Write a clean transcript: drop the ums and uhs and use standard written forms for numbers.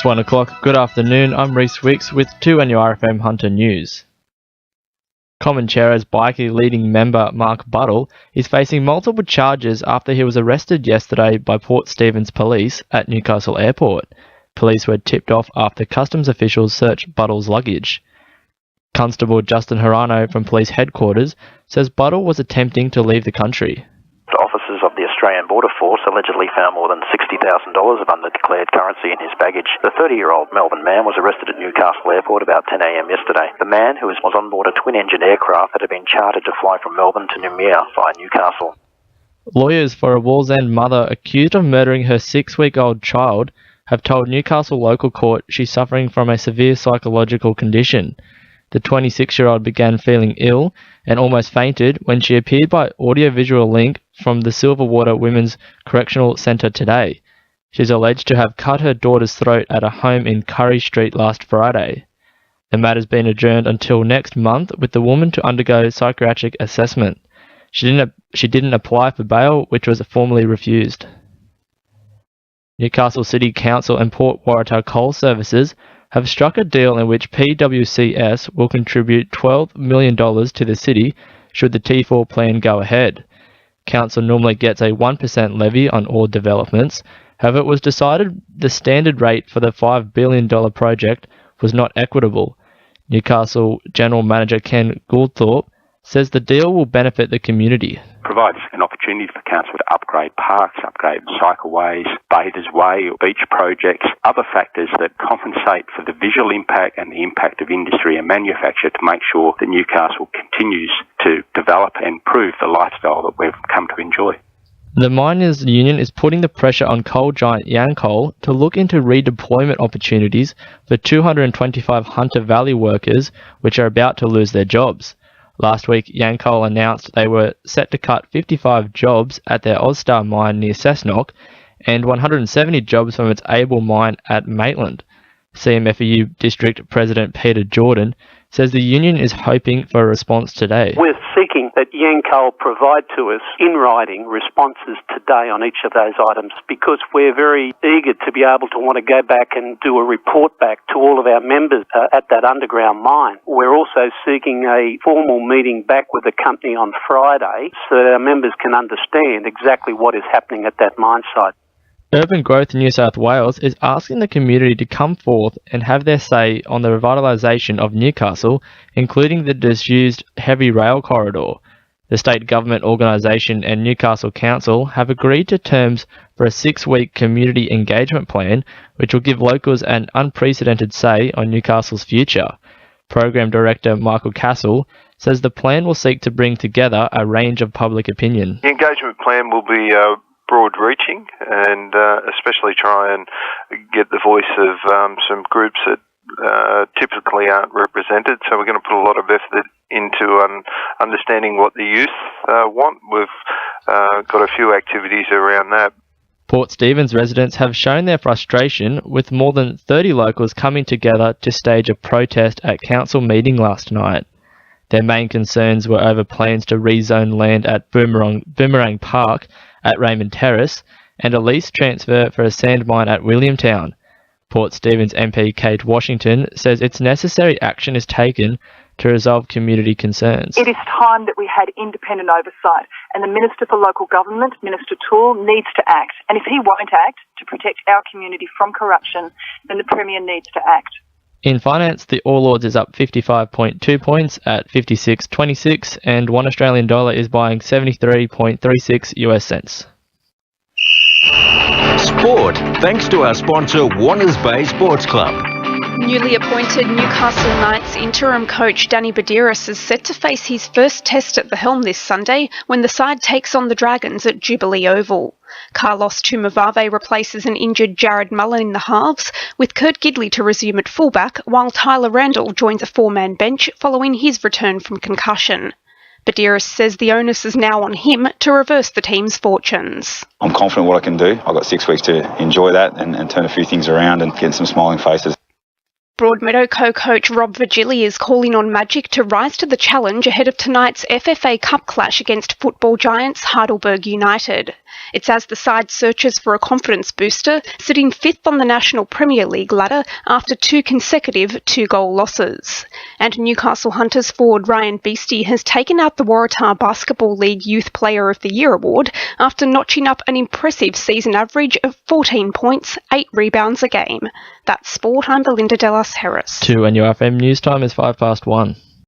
It's 1 o'clock. Good afternoon. I'm Rhys Wicks with 2NURFM Hunter News. Comanchero's bikie leading member Mark Buddle is facing multiple charges after he was arrested yesterday by Port Stephens police at Newcastle Airport. Police were tipped off after customs officials searched Buddle's luggage. Constable Justin Hirano from police headquarters says Buddle was attempting to leave the country. The officers of the Australian Border Force allegedly found more than $60,000 of undeclared currency in his baggage. The 30-year-old Melbourne man was arrested at Newcastle Airport about 10 a.m. yesterday. The man, who was on board a twin-engine aircraft that had been chartered to fly from Melbourne to Noumea via Newcastle. Lawyers for a Wallsend mother accused of murdering her 6-week-old child have told Newcastle local court she's suffering from a severe psychological condition. The 26-year-old began feeling ill and almost fainted when she appeared by audiovisual link from the Silverwater Women's Correctional Centre today. She's alleged to have cut her daughter's throat at a home in Curry Street last Friday. The matter's been adjourned until next month with the woman to undergo psychiatric assessment. She didn't apply for bail, which was formally refused. Newcastle City Council and Port Waratah Coal Services have struck a deal in which PWCS will contribute $12 million to the city should the T4 plan go ahead. Council normally gets a 1% levy on all developments. However, it was decided the standard rate for the $5 billion project was not equitable. Newcastle General Manager Ken Gouldthorpe says the deal will benefit the community. Provides an opportunity for council to upgrade parks, upgrade cycleways, Bathers Way or beach projects, other factors that compensate for the visual impact and the impact of industry and manufacture to make sure that Newcastle continues to develop and improve the lifestyle that we've come to enjoy. The miners' union is putting the pressure on coal giant Yancoal to look into redeployment opportunities for 225 Hunter Valley workers which are about to lose their jobs. Last week, Yancoal announced they were set to cut 55 jobs at their Ozstar mine near Cessnock and 170 jobs from its Able mine at Maitland. CMFU District President Peter Jordan says the union is hoping for a response today. We're seeking that Yancoal provide to us in writing responses today on each of those items because we're very eager to be able to want to go back and do a report back to all of our members at that underground mine. We're also seeking a formal meeting back with the company on Friday so that our members can understand exactly what is happening at that mine site. Urban Growth New South Wales is asking the community to come forth and have their say on the revitalisation of Newcastle, including the disused heavy rail corridor. The state government organisation and Newcastle Council have agreed to terms for a 6-week community engagement plan, which will give locals an unprecedented say on Newcastle's future. Program Director Michael Castle says the plan will seek to bring together a range of public opinion. The engagement plan will be broad-reaching and especially try and get the voice of some groups that typically aren't represented. So we're going to put a lot of effort into understanding what the youth want. We've got a few activities around that. Port Stephens residents have shown their frustration with more than 30 locals coming together to stage a protest at council meeting last night. Their main concerns were over plans to rezone land at Boomerang Park at Raymond Terrace and a lease transfer for a sand mine at Williamtown. Port Stephens MP Kate Washington says its necessary action is taken to resolve community concerns. It is time that we had independent oversight, and the Minister for Local Government, Minister Toole, needs to act. And if he won't act to protect our community from corruption, then the Premier needs to act. In finance, the All Ords is up 55.2 points at 56.26 and $1 Australian dollar is buying 73.36 US cents. Sport, thanks to our sponsor Warners Bay Sports Club. Newly appointed Newcastle Knights interim coach Danny Badiris is set to face his first test at the helm this Sunday when the side takes on the Dragons at Jubilee Oval. Carlos Tumavave replaces an injured Jared Mullen in the halves, with Kurt Gidley to resume at fullback, while Tyler Randall joins a 4-man bench following his return from concussion. Badiris says the onus is now on him to reverse the team's fortunes. I'm confident what I can do. I've got 6 weeks to enjoy that and turn a few things around and get some smiling faces. Broadmeadow co-coach Rob Virgili is calling on Magic to rise to the challenge ahead of tonight's FFA Cup clash against football giants Heidelberg United. It's as the side searches for a confidence booster, sitting fifth on the National Premier League ladder after two consecutive 2-goal losses. And Newcastle Hunters forward Ryan Beastie has taken out the Waratah Basketball League Youth Player of the Year award after notching up an impressive season average of 14 points, 8 rebounds a game. That's sport. I'm Belinda Delas Harris. 2 NUFM news time is 1:05.